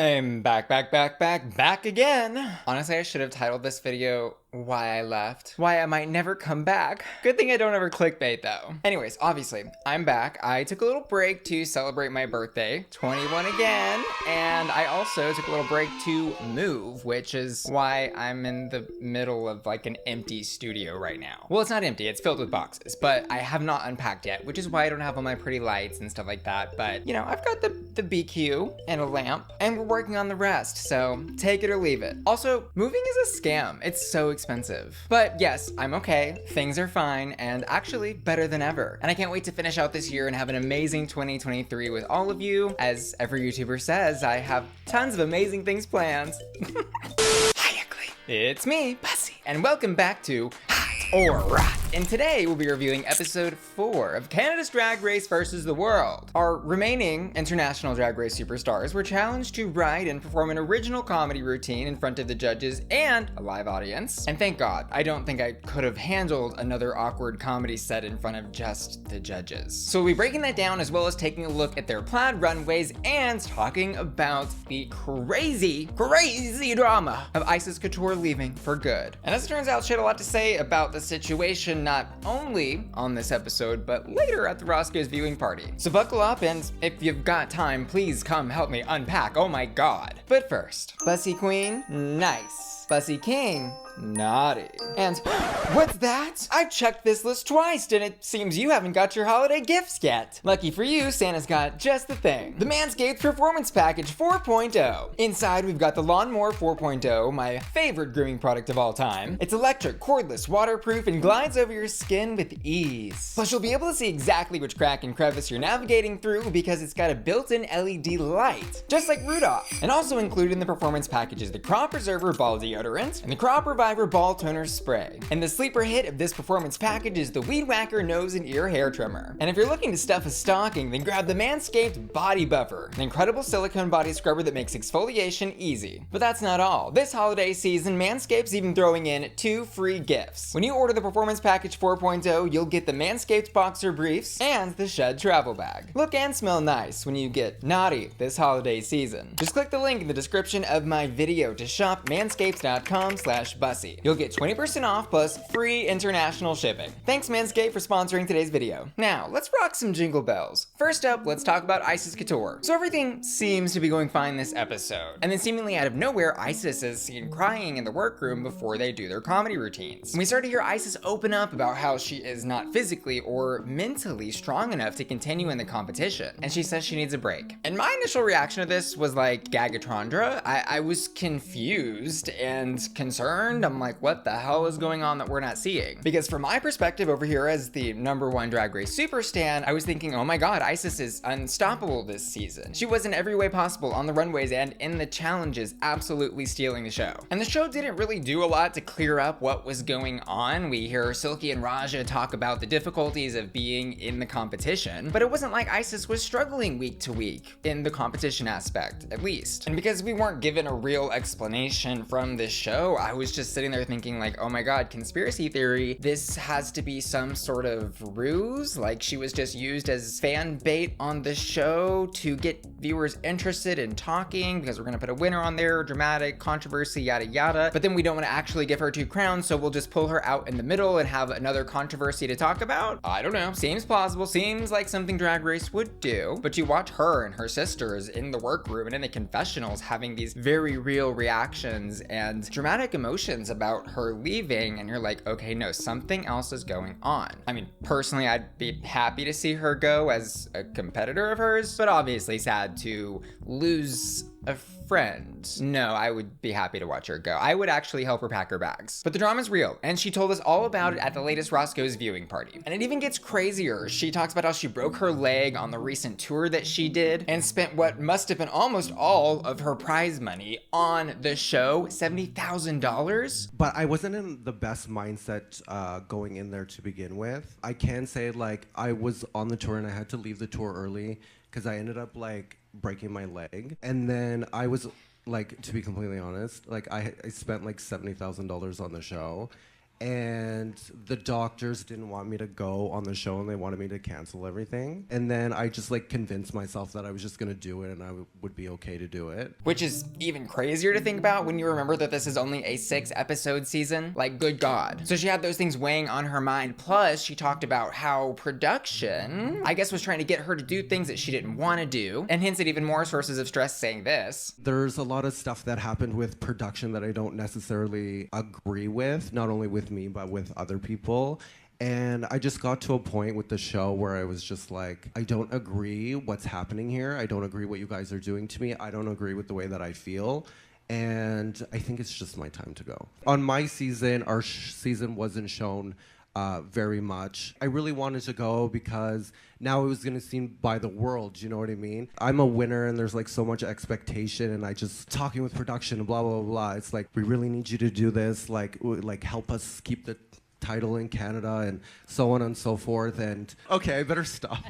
I'm back again. Honestly, I should have titled this video Why I Left. Why I might never come back. Good thing I don't ever clickbait though. Anyways, obviously, I'm back. I took a little break to celebrate my birthday, 21 again, and I also took a little break to move, which is why I'm in the middle of like an empty studio right now. Well, it's not empty, it's filled with boxes, but I have not unpacked yet, which is why I don't have all my pretty lights and stuff like that. But you know, I've got the BQ and a lamp, and we're working on the rest, so take it or leave it. Also, moving is a scam. It's so expensive. But yes, I'm okay, things are fine, and actually better than ever. And I can't wait to finish out this year and have an amazing 2023 with all of you. As every YouTuber says, I have tons of amazing things planned. Hi, ugly. It's me, Bussy, and welcome back to Ohara. And today we'll be reviewing episode 4 of Canada's Drag Race versus the World. Our remaining international Drag Race superstars were challenged to write and perform an original comedy routine in front of the judges and a live audience. And thank God, I don't think I could have handled another awkward comedy set in front of just the judges. So we'll be breaking that down as well as taking a look at their plaid runways and talking about the crazy drama of Icesis Couture leaving for good. And as it turns out, she had a lot to say about the situation, not only on this episode, but later at the Roscoe's viewing party. So buckle up, and if you've got time, please come help me unpack. Oh my God. But first, Bussy Queen, nice. Bussy King, naughty. And what's that? I've checked this list twice, and it seems you haven't got your holiday gifts yet. Lucky for you, Santa's got just the thing. The Manscaped Performance Package 4.0. Inside, we've got the Lawnmower 4.0, my favorite grooming product of all time. It's electric, cordless, waterproof, and glides over your skin with ease. Plus, you'll be able to see exactly which crack and crevice you're navigating through because it's got a built-in LED light, just like Rudolph. And also included in the performance package is the Crop Preserver Ball Deodorant and the Crop Reviver Ball Toner Spray. And the sleeper hit of this performance package is the Weed Whacker Nose and Ear Hair Trimmer. And if you're looking to stuff a stocking, then grab the Manscaped Body Buffer, an incredible silicone body scrubber that makes exfoliation easy. But that's not all. This holiday season, Manscaped's even throwing in 2 free gifts. When you order the Performance Package 4.0, you'll get the Manscaped Boxer Briefs and the Shed Travel Bag. Look and smell nice when you get naughty this holiday season. Just click the link in the description of my video to shop manscaped.com/bussy. You'll get 20% off plus free international shipping. Thanks Manscaped for sponsoring today's video. Now, let's rock some jingle bells. First up, let's talk about Icesis Couture. So everything seems to be going fine this episode. And then seemingly out of nowhere, Icesis is seen crying in the workroom before they do their comedy routines. And we start to hear Icesis open up about how she is not physically or mentally strong enough to continue in the competition. And she says she needs a break. And my initial reaction to this was like Gagatron. I was confused and concerned. I'm like, what the hell is going on that we're not seeing? Because from my perspective over here as the #1 Drag Race super stan, I was thinking, oh my God, Icesis is unstoppable this season. She was in every way possible on the runways and in the challenges, absolutely stealing the show. And the show didn't really do a lot to clear up what was going on. We hear Silky and Rajah talk about the difficulties of being in the competition, but it wasn't like Icesis was struggling week to week in the competition aspect, at least. And because we weren't given a real explanation from this show, I was just sitting there thinking like, oh my God, conspiracy theory, this has to be some sort of ruse, like she was just used as fan bait on the show to get viewers interested in talking because we're gonna put a winner on there, dramatic, controversy, yada yada, but then we don't want to actually give her 2 crowns, so we'll just pull her out in the middle and have another controversy to talk about? I don't know, seems plausible, seems like something Drag Race would do, but you watch her and her sisters in the workroom and in the confessionals having these very real reactions and dramatic emotions about her leaving, and you're like, okay, no, something else is going on. I mean, personally, I'd be happy to see her go as a competitor of hers, but obviously sad to lose a friend. No, I would be happy to watch her go. I would actually help her pack her bags. But the drama's real, and she told us all about it at the latest Roscoe's viewing party. And it even gets crazier. She talks about how she broke her leg on the recent tour that she did and spent what must have been almost all of her prize money on the show, $70,000. But I wasn't in the best mindset going in there to begin with. I can say like I was on the tour and I had to leave the tour early because I ended up like breaking my leg. And then I was like, to be completely honest, like I spent like $70,000 on the show. and the doctors didn't want me to go on the show and they wanted me to cancel everything. And then I just like convinced myself that I was just gonna do it and I would be okay to do it. Which is even crazier to think about when you remember that this is only a 6-episode season. Like, good God. So she had those things weighing on her mind. Plus, she talked about how production, I guess, was trying to get her to do things that she didn't want to do, and hinted even more sources of stress saying this. There's a lot of stuff that happened with production that I don't necessarily agree with, not only with me, but with other people. And I just got to a point with the show where I was just like, I don't agree what's happening here. I don't agree what you guys are doing to me. I don't agree with the way that I feel. And I think it's just my time to go. On my season, our season wasn't shown very much. I really wanted to go because now it was going to seem by the world, you know what I mean? I'm a winner and there's like so much expectation, and I just talking with production and blah, blah, blah. It's like, we really need you to do this. Like help us keep the title in Canada and so on and so forth. And okay, I better stop.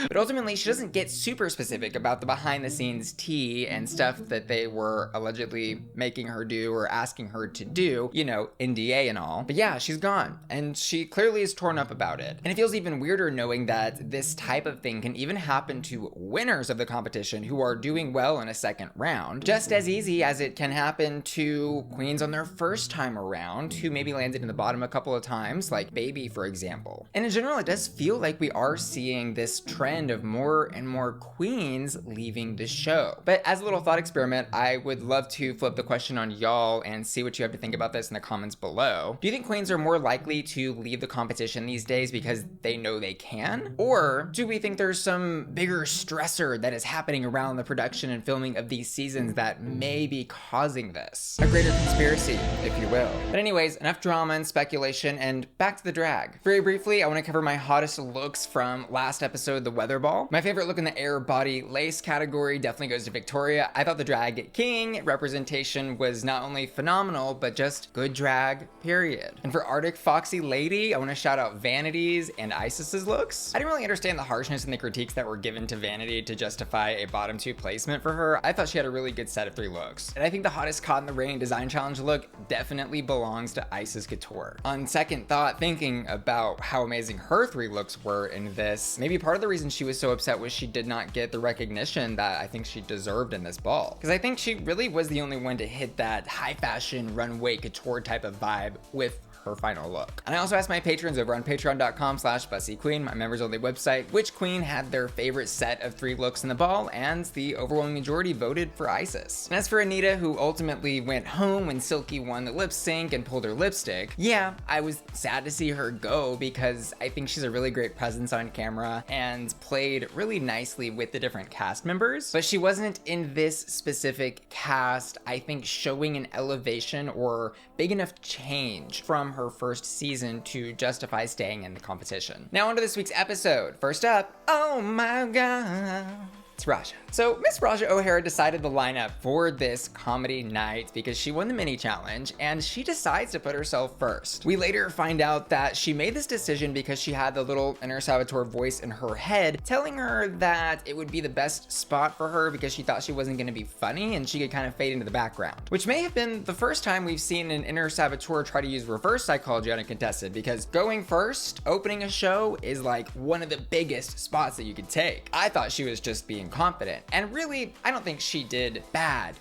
But ultimately, she doesn't get super specific about the behind the scenes tea and stuff that they were allegedly making her do or asking her to do, you know, NDA and all. But yeah, she's gone, and she clearly is torn up about it. And it feels even weirder knowing that this type of thing can even happen to winners of the competition who are doing well in a second round, just as easy as it can happen to queens on their first time around who maybe landed in the bottom a couple of times, like Baby, for example. And in general, it does feel like we are seeing this trend of more and more queens leaving the show. But as a little thought experiment, I would love to flip the question on y'all and see what you have to think about this in the comments below. Do you think queens are more likely to leave the competition these days because they know they can? Or do we think there's some bigger stressor that is happening around the production and filming of these seasons that may be causing this? A greater conspiracy, if you will. But anyways, enough drama and speculation, and back to the drag. Very briefly, I want to cover my hottest looks from last episode, the Weather Ball. My favorite look in the air body lace category definitely goes to Victoria. I thought the drag king representation was not only phenomenal, but just good drag, period. And for Arctic Foxy Lady, I want to shout out Vanity's and Ices's looks. I didn't really understand the harshness and the critiques that were given to Vanity to justify a bottom 2 placement for her. I thought she had a really good set of 3 looks. And I think the hottest Caught in the Rain design challenge look definitely belongs to Icesis Couture. On second thought, thinking about how amazing her 3 looks were in this, maybe part of the reason she was so upset was she did not get the recognition that I think she deserved in this ball. Because I think she really was the only one to hit that high fashion runway couture type of vibe with her final look. And I also asked my patrons over on patreon.com/BussyQueen, my members only website, which queen had their favorite set of 3 looks in the ball, and the overwhelming majority voted for Icesis. And as for Anita, who ultimately went home when Silky won the lip sync and pulled her lipstick, yeah, I was sad to see her go because I think she's a really great presence on camera and played really nicely with the different cast members, but she wasn't in this specific cast, I think, showing an elevation or big enough change from her first season to justify staying in the competition. Now onto this week's episode. First up, oh my God, it's Rajah. So Miss Rajah Ohara decided the lineup for this comedy night because she won the mini challenge and she decides to put herself first. We later find out that she made this decision because she had the little inner saboteur voice in her head telling her that it would be the best spot for her because she thought she wasn't going to be funny and she could kind of fade into the background, which may have been the first time we've seen an inner saboteur try to use reverse psychology on a contestant, because going first, opening a show, is like one of the biggest spots that you could take. I thought she was just being confident, and really, I don't think she did bad.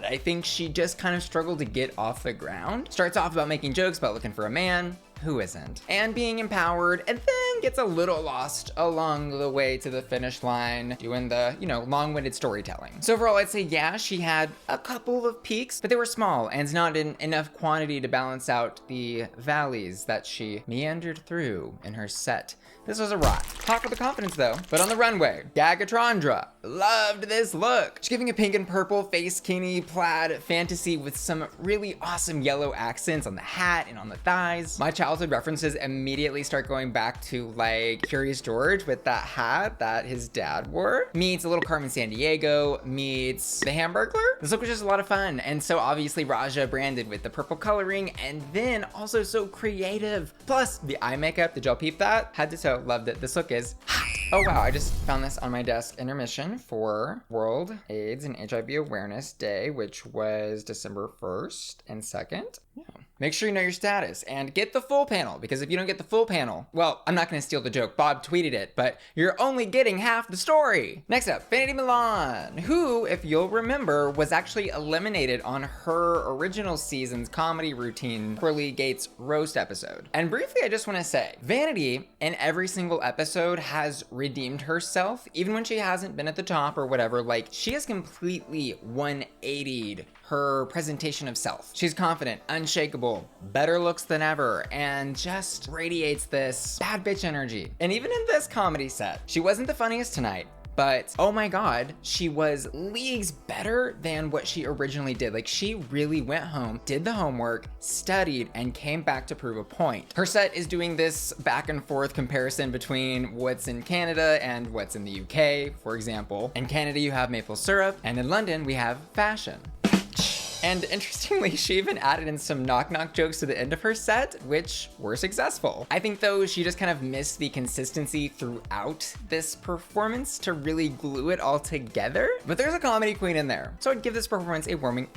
I think she just kind of struggled to get off the ground. Starts off about making jokes about looking for a man. Who isn't? And being empowered, and then gets a little lost along the way to the finish line, doing the, you know, long-winded storytelling. So overall, I'd say, yeah, she had a couple of peaks, but they were small and not in enough quantity to balance out the valleys that she meandered through in her set. This was a rock. Talk with the confidence though. But on the runway, Gagatrandra loved this look. She's giving a pink and purple face kini plaid fantasy with some really awesome yellow accents on the hat and on the thighs. My childhood references immediately start going back to like Curious George with that hat that his dad wore. Meets a little Carmen Sandiego, meets the Hamburglar. This look was just a lot of fun, and so obviously Rajah branded with the purple coloring, and then also so creative. Plus the eye makeup, did y'all peep that? Had to toe, loved it. This look is hot. Oh wow, I just found this on my desk. Intermission for World AIDS and HIV Awareness Day, which was December 1st and 2nd. Yeah. make sure you know your status and get the full panel, because if you don't get the full panel, well, I'm not gonna steal the joke, Bob tweeted it, but you're only getting half the story. Next up, Vanity Milan, who, if you'll remember, was actually eliminated on her original season's comedy routine, Pearly Gates roast episode. And briefly, I just wanna say, Vanity in every single episode has redeemed herself, even when she hasn't been at the top or whatever. Like, she has completely 180'd her presentation of self. She's confident, unshakable, better looks than ever, and just radiates this bad bitch energy. And even in this comedy set, she wasn't the funniest tonight, but oh my God, she was leagues better than what she originally did. Like, she really went home, did the homework, studied, and came back to prove a point. Her set is doing this back and forth comparison between what's in Canada and what's in the UK, for example. In Canada, you have maple syrup, and in London, we have fashion. And interestingly, she even added in some knock-knock jokes to the end of her set, which were successful. I think though, she just kind of missed the consistency throughout this performance to really glue it all together. But there's a comedy queen in there, so I'd give this performance a warming.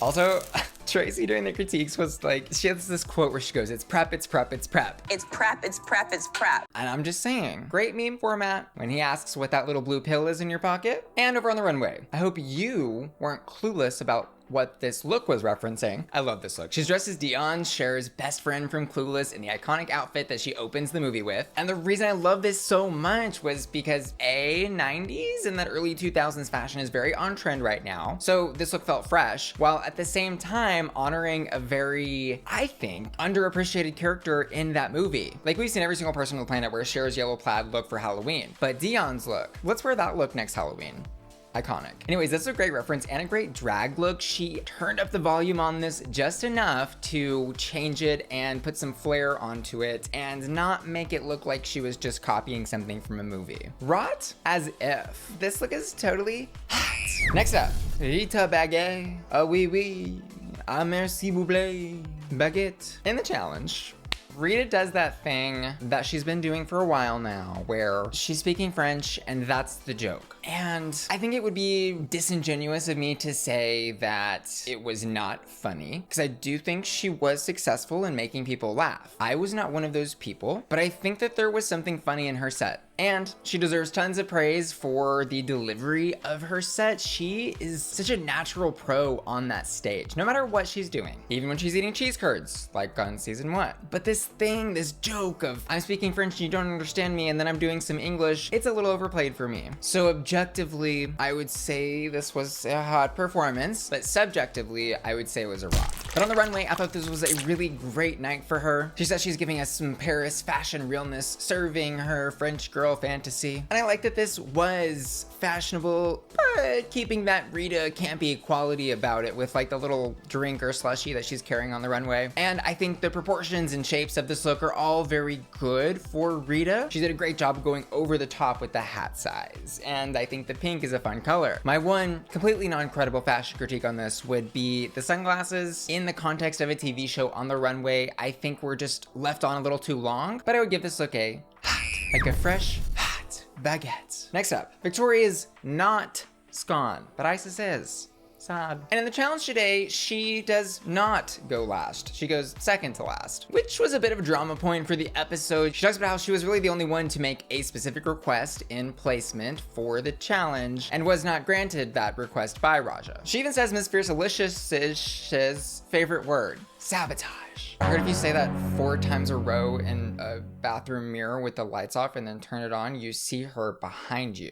Also, Traci during the critiques was like, she has this quote where she goes, it's prep, it's prep, it's prep. It's prep, it's prep, it's prep. And I'm just saying, great meme format when he asks what that little blue pill is in your pocket. And over on the runway, I hope you weren't clueless about what this look was referencing. I love this look. She's dressed as Dion, Cher's best friend from Clueless, in the iconic outfit that she opens the movie with. And the reason I love this so much was because A, 90s and that early 2000s fashion is very on trend right now. So this look felt fresh, while at the same time honoring a very, I think, underappreciated character in that movie. Like, we've seen every single person on the planet wear Cher's yellow plaid look for Halloween, but Dion's look, let's wear that look next Halloween. Iconic. Anyways, that's a great reference and a great drag look. She turned up the volume on this just enough to change it and put some flair onto it and not make it look like she was just copying something from a movie. Rot? As if. This look is totally hot. Next up, Rita Baga. Oh oui oui. Ah merci vous plaît. Baguette. In the challenge, Rita does that thing that she's been doing for a while now, where she's speaking French and that's the joke. And I think it would be disingenuous of me to say that it was not funny, because I do think she was successful in making people laugh. I was not one of those people, but I think that there was something funny in her set. And she deserves tons of praise for the delivery of her set. She is such a natural pro on that stage, no matter what she's doing. Even when she's eating cheese curds, like on season 1. But this thing, this joke of, I'm speaking French and you don't understand me, and then I'm doing some English, it's a little overplayed for me. So objectively, I would say this was a hot performance, but subjectively, I would say it was a rock. But on the runway, I thought this was a really great night for her. She says she's giving us some Paris fashion realness, serving her French girl fantasy. And I like that this was fashionable, but keeping that Rita campy quality about it with like the little drink or slushie that she's carrying on the runway. And I think the proportions and shapes of this look are all very good for Rita. She did a great job of going over the top with the hat size. And I think the pink is a fun color. My one completely non-credible fashion critique on this would be the sunglasses. In the context of a TV show on the runway, I think were just left on a little too long, but I would give this look a hot, like a fresh, hot baguette. Next up, Victoria's not Scone, but Icesis is. Sad. And in the challenge today, she does not go last. She goes second to last, which was a bit of a drama point for the episode. She talks about how she was really the only one to make a specific request in placement for the challenge and was not granted that request by Rajah. She even says Miss Fierce-Alicious' favorite word, sabotage. I heard if you say that 4 times a row in a bathroom mirror with the lights off and then turn it on, you see her behind you.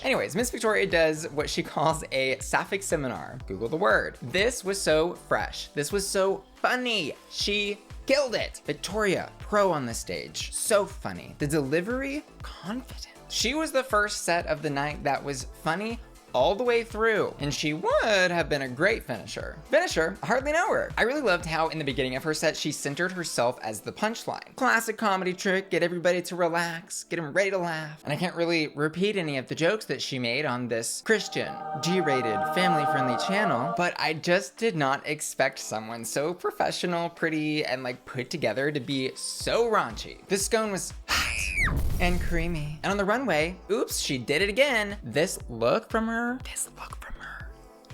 Anyways, Miss Victoria does what she calls a sapphic seminar. Google the word. This was so fresh. This was so funny. She killed it. Victoria, pro on the stage. So funny. The delivery, confident. She was the first set of the night that was funny all the way through, and she would have been a great finisher. Finisher, I hardly know her. I really loved how in the beginning of her set, she centered herself as the punchline. Classic comedy trick, get everybody to relax, get them ready to laugh. And I can't really repeat any of the jokes that she made on this Christian, G-rated, family-friendly channel, but I just did not expect someone so professional, pretty, and like put together to be so raunchy. This scone was hot and creamy. And on the runway, oops, she did it again. This look from her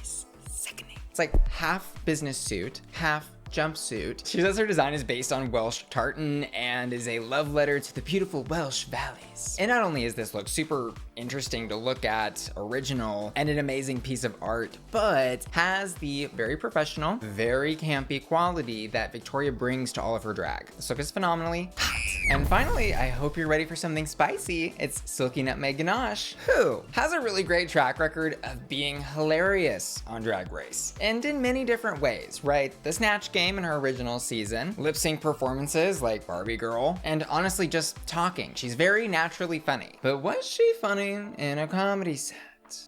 is sickening. It's like half business suit, half jumpsuit. She says her design is based on Welsh tartan and is a love letter to the beautiful Welsh valleys. And not only is this look super interesting to look at, original, and an amazing piece of art, but has the very professional, very campy quality that Victoria brings to all of her drag. This look is phenomenally hot. And finally, I hope you're ready for something spicy. It's Silky Nutmeg Ganache, who has a really great track record of being hilarious on Drag Race, and in many different ways, right? The Snatch Game in her original season, lip sync performances like Barbie Girl, and honestly just talking. She's very naturally funny. But was she funny in a comedy set?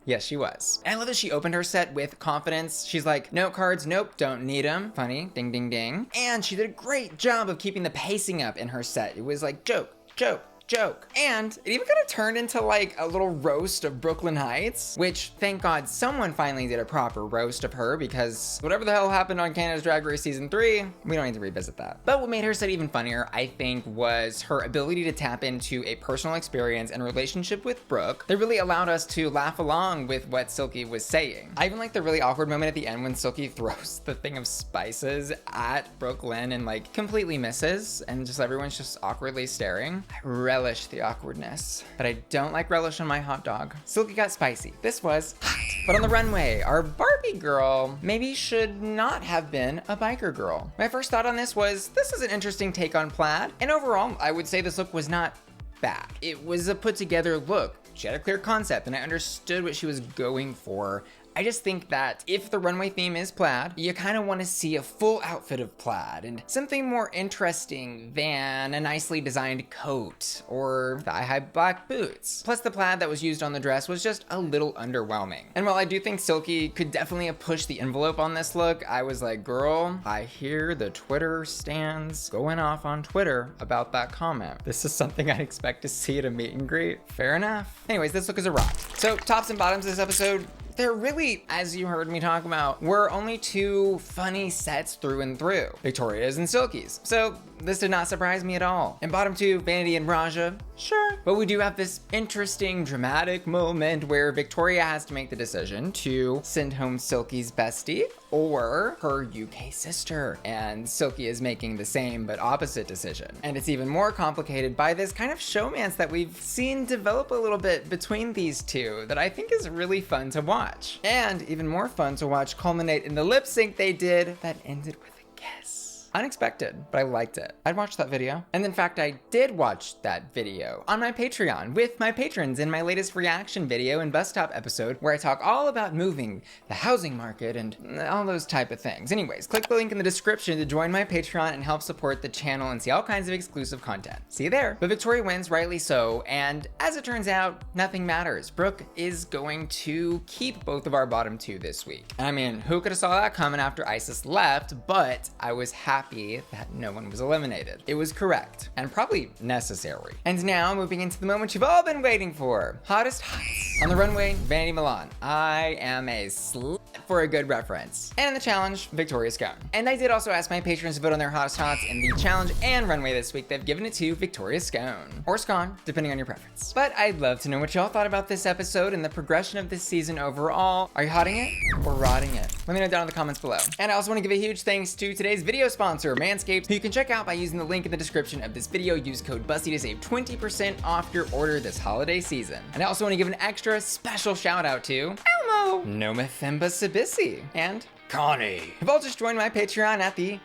Yes, she was. I love that she opened her set with confidence. She's like, note cards, nope, don't need them. Funny, ding, ding, ding. And she did a great job of keeping the pacing up in her set. It was like joke, joke, joke. And it even kind of turned into like a little roast of Brooklyn Hytes, which thank God someone finally did a proper roast of her, because whatever the hell happened on Canada's Drag Race Season 3, we don't need to revisit that. But what made her set even funnier, I think, was her ability to tap into a personal experience and relationship with Brooke that really allowed us to laugh along with what Silky was saying. I even like the really awkward moment at the end when Silky throws the thing of spices at Brooke Lynn and like completely misses, and just everyone's just awkwardly staring. I relish the awkwardness, but I don't like relish on my hot dog. Silky got spicy. This was hot. But on the runway, our Barbie girl maybe should not have been a biker girl. My first thought on this was, this is an interesting take on Plaid, and overall, I would say this look was not bad. It was a put together look. She had a clear concept, and I understood what she was going for. I just think that if the runway theme is plaid, you kind of want to see a full outfit of plaid and something more interesting than a nicely designed coat or thigh-high black boots. Plus the plaid that was used on the dress was just a little underwhelming. And while I do think Silky could definitely have pushed the envelope on this look, I was like, girl, I hear the Twitter stans going off on Twitter about that comment. This is something I'd expect to see at a meet and greet. Fair enough. Anyways, this look is a rock. So tops and bottoms of this episode, there really, as you heard me talk about, were only two funny sets through and through, Victoria's and Silky's. So this did not surprise me at all. And bottom two, Vanity and Rajah, sure. But we do have this interesting, dramatic moment where Victoria has to make the decision to send home Silky's bestie or her UK sister. And Silky is making the same but opposite decision. And it's even more complicated by this kind of showmance that we've seen develop a little bit between these two that I think is really fun to watch. And even more fun to watch culminate in the lip sync they did that ended with a kiss. Unexpected, but I liked it. I'd watch that video. And in fact, I did watch that video on my Patreon with my patrons in my latest reaction video and bus stop episode where I talk all about moving, the housing market, and all those type of things. Anyways, click the link in the description to join my Patreon and help support the channel and see all kinds of exclusive content. See you there. But Victoria wins, rightly so, and as it turns out, nothing matters. Brooke is going to keep both of our bottom two this week. I mean, who could have saw that coming after Icesis left, but I was happy that no one was eliminated. It was correct and probably necessary. And now moving into the moment you've all been waiting for. Hottest Hytes. On the runway, Vanity Milan. I am a slut for a good reference. And in the challenge, Victoria Scone. And I did also ask my patrons to vote on their hottest hots in the challenge and runway this week. They've given it to Victoria Scone. Or Scone, depending on your preference. But I'd love to know what y'all thought about this episode and the progression of this season overall. Are you hotting it or rotting it? Let me know down in the comments below. And I also want to give a huge thanks to today's video sponsor, Manscaped, who you can check out by using the link in the description of this video. Use code Bussy to save 20% off your order this holiday season. And I also want to give an extra special shout out to Elmo, Nomethemba Sabisi, and Connie, who've all just joined my Patreon at the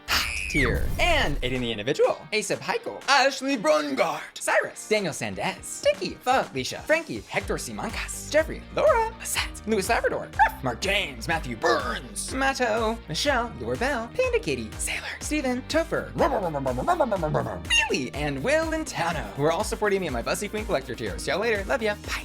tier. And aiding the individual, Asap Heichel, Ashley Brungard, Cyrus, Daniel Sandez, Sticky, Felicia, Frankie, Hector Simancas, Jeffrey, Laura, Bassett, Louis Labrador, Mark James, Matthew Burns, Matto, Michelle, Laura Bell, Panda Katie, Sailor, Steven, Topher, Billy, and Will and Tano, who are all supporting me on my Bussy Queen Collector tier. See y'all later. Love ya. Bye.